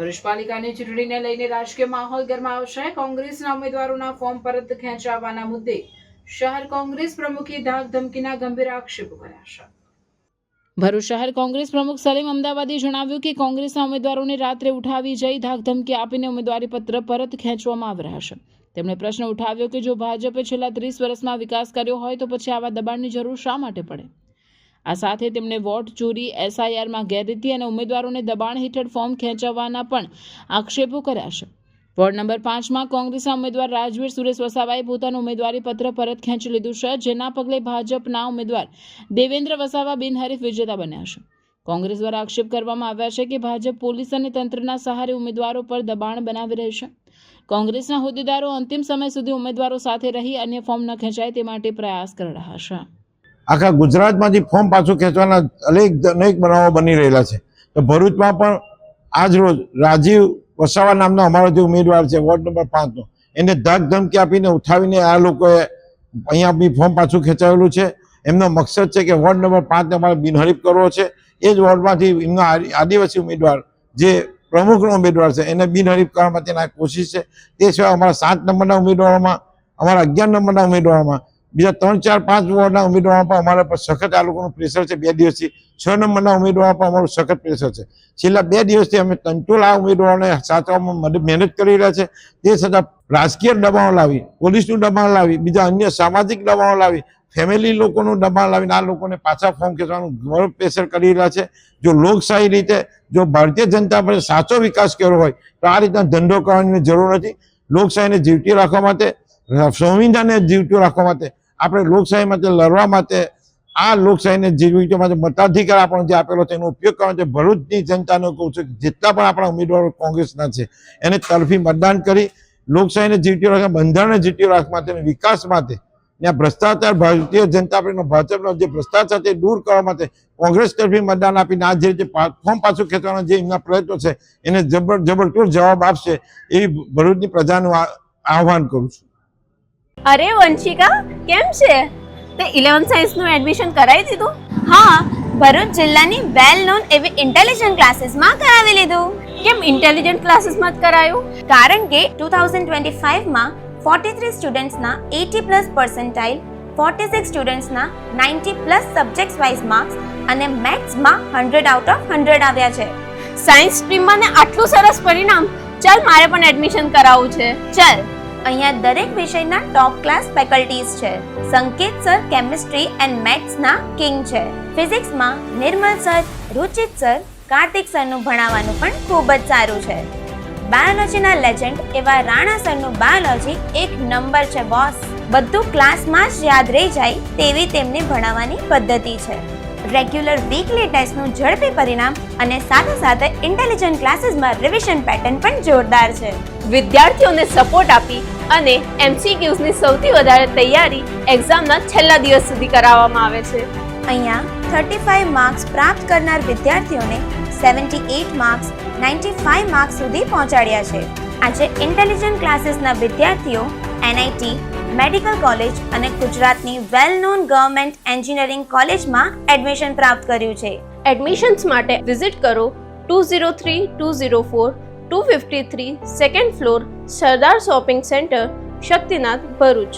ભરૂચ પાલિકાની ચૂંટણીને લઈને રાજકીય માહોલ ગરમાયો છે. કોંગ્રેસના ઉમેદવારોના ફોર્મ પરત ખેંચાવવાના મુદ્દે શહેર કોંગ્રેસ પ્રમુખે ધાકધમકીના ગંભીર આક્ષેપો કર્યા છે. ભરૂચ શહેર કોંગ્રેસ પ્રમુખ સલીમ અમદાવાદે જણાવ્યું કે કોંગ્રેસના ઉમેદવારોને રાત્રે ઉઠાવી જઈ ધાકધમકી આપીને ઉમેદવારી પત્ર પરત ખેંચવામાં આવી રહ્યા છે. તેમણે પ્રશ્ન ઉઠાવ્યો કે જો ભાજપે છેલ્લા 30 વર્ષમાં વિકાસ કર્યો હોય તો પછી આવા દબાણની જરૂર શા માટે પડે. આ સાથે તેમણે વોટ ચોરી, SIRમાં ગેરરીતિ અને ઉમેદવારોને દબાણ હેઠળ ફોર્મ ખેંચવવાના પણ આક્ષેપો કર્યા છે. વોર્ડ નંબર 5માં કોંગ્રેસના ઉમેદવાર રાજવીર સુરેશ વસાવાએ પોતાનું ઉમેદવારી પત્ર પરત ખેંચી લીધું છે, જેના પગલે ભાજપના ઉમેદવાર દેવેન્દ્ર વસાવા બિનહરીફ વિજેતા બન્યા છે. કોંગ્રેસ દ્વારા આક્ષેપ કરવામાં આવ્યા છે કે ભાજપ પોલીસ અને તંત્રના સહારે ઉમેદવારો પર દબાણ બનાવી રહી છે. કોંગ્રેસના હોદ્દેદારો અંતિમ સમય સુધી ઉમેદવારો સાથે રહી અન્ય ફોર્મ ન ખેંચાય તે માટે પ્રયાસ કરી રહ્યા છે. આખા ગુજરાતમાંથી ફોર્મ પાછું ખેંચવાના અનેક બનાવો બની રહેલા છે. તો ભરૂચમાં પણ આજ રોજ રાજીવ વસાવા નામનો અમારો જે ઉમેદવાર છે વોર્ડ નંબર 5નો, એને ધાક ધમકી આપીને ઉઠાવીને આ લોકોએ અહીંયા બી ફોર્મ પાછું ખેંચાવેલું છે. એમનો મકસદ છે કે વોર્ડ નંબર 5ને અમારે બિનહરીફ કરવો છે. એ જ વોર્ડમાંથી એમનો આદિવાસી ઉમેદવાર જે પ્રમુખનો ઉમેદવાર છે એને બિનહરીફ કરવા માટેના કોશિશ છે. તે સિવાય અમારા 7 નંબરના ઉમેદવારોમાં, અમારા 11 નંબરના ઉમેદવારોમાં, બીજા 3, 4, 5 વોર્ડના ઉમેદવારો પણ અમારા પર સખત આ લોકોનું પ્રેશર છે. 2 દિવસથી 6 નંબરના ઉમેદવારો પર અમારું સખત પ્રેશર છે. છેલ્લા 2 દિવસથી અમે તંટોળ આ ઉમેદવારોને સાચવવામાં મહેનત કરી રહ્યા છે. તે છતાં રાજકીય દબાણો લાવી, પોલીસનું દબાણ લાવી, બીજા અન્ય સામાજિક દબાણો લાવી, ફેમિલી લોકોનું દબાણ લાવીને આ લોકોને પાછા ફોર્મ ખેંચવાનું ઘણું પ્રેશર કરી રહ્યા છે. જો લોકશાહી રીતે જો ભારતીય જનતા પાર્ટી સાચો વિકાસ કર્યો હોય તો આ રીતના ધંધો કરવાની જરૂર નથી. લોકશાહીને જીવતી રાખવા માટે, સંવિધાનને જીવતું રાખવા માટે, આપણે લોકશાહી માટે લડવા માટે, આ લોકશાહીને જીવવા માટે મતાધિકાર આપણને જે આપેલો છે એનો ઉપયોગ કરવા માટે ભરૂચની જનતાને કહું છું કે જેટલા પણ આપણા ઉમેદવારો કોંગ્રેસના છે એને તરફી મતદાન કરી લોકશાહીને જીવતી રાખવા, બંધારણને જીવતી રાખવા માટે, વિકાસ માટે, ત્યાં ભ્રષ્ટાચાર, ભારતીય જનતા પાર્ટીનો ભાજપનો જે ભ્રષ્ટાચાર તે દૂર કરવા માટે કોંગ્રેસ તરફી મતદાન આપીને આ જે રીતે ફોર્મ પાછું ખેંચવાના જે એમના પ્રયત્નો છે એને જબરદસ્ત જવાબ આપશે એવી ભરૂચની પ્રજાનું આહ્વાન કરું છું. અરે વંશિકા, કેમ છે? તે 11th સાયન્સ નું એડમિશન કરાવી દીધું? હા, ભરૂચ જિલ્લાની વેલ નોન એવી ઇન્ટેલિજન્ટ ક્લાસીસમાં કરાવી લીધું. કેમ ઇન્ટેલિજન્ટ ક્લાસીસમાં જ કરાયું? કારણ કે 2025માં 43 સ્ટુડન્ટ્સના 80+ પર્સન્ટાઇલ, 46 સ્ટુડન્ટ્સના 90+ સબ્જેક્ટ્સ વાઇઝ માર્ક્સ અને મેથ્સમાં 100 આઉટ ઓફ 100 આવ્યા છે. સાયન્સ સ્ટ્રીમમાં ને આટલું સરસ પરિણામ! ચાલ, મારે પણ એડમિશન કરાવવું છે. ચાલ, અહીંયા દરેક વિષયના ટોપ ક્લાસ ફેકલ્ટીઝ છે. સંકેત સર કેમિસ્ટ્રી એન્ડ મેથ્સના કિંગ છે. ફિઝિક્સમાં નિર્મલ સર, રુચિત સર, કાર્તિક સરનું ભણાવવાનું પણ ખૂબ જ સારું છે. બાયોલોજીના લેજેન્ડ એવા રાણા સરનું બાયોલોજી એક નંબર છે બોસ. બધું ક્લાસમાં જ યાદ રહી જાય તેવી તેમની ભણાવવાની પદ્ધતિ છે. રેગ્યુલર વીકલી ટેસ્ટનું ઝડપી પરિણામ અને સાથે સાથે ઇન્ટેલિજન્ટ ક્લાસીસમાં રિવિઝન પેટર્ન પણ જોરદાર છે. વિદ્યાર્થીઓને સપોર્ટ આપી અને MCQsની સૌથી વધારે તૈયારી એક્ઝામના છેલ્લા દિવસ સુધી કરાવવામાં આવે છે. અહીંયા 35 માર્ક્સ પ્રાપ્ત કરનાર વિદ્યાર્થીઓને 78 માર્ક્સ, 95 માર્ક્સ સુધી પહોંચાડ્યા છે. આજે ઇન્ટેલિજન્ટ ક્લાસીસના વિદ્યાર્થીઓ NIT, મેડિકલ કોલેજ અને ગુજરાતની વેલ નોન ગવર્મેન્ટ એન્જિનિયરિંગ કોલેજમાં એડમિશન પ્રાપ્ત કર્યું છે. એડમિશન્સ માટે વિઝિટ કરો 203-204 253 સેકન્ડ ફ્લોર, સરદાર શોપિંગ સેન્ટર, શક્તિનાથ, ભરૂચ.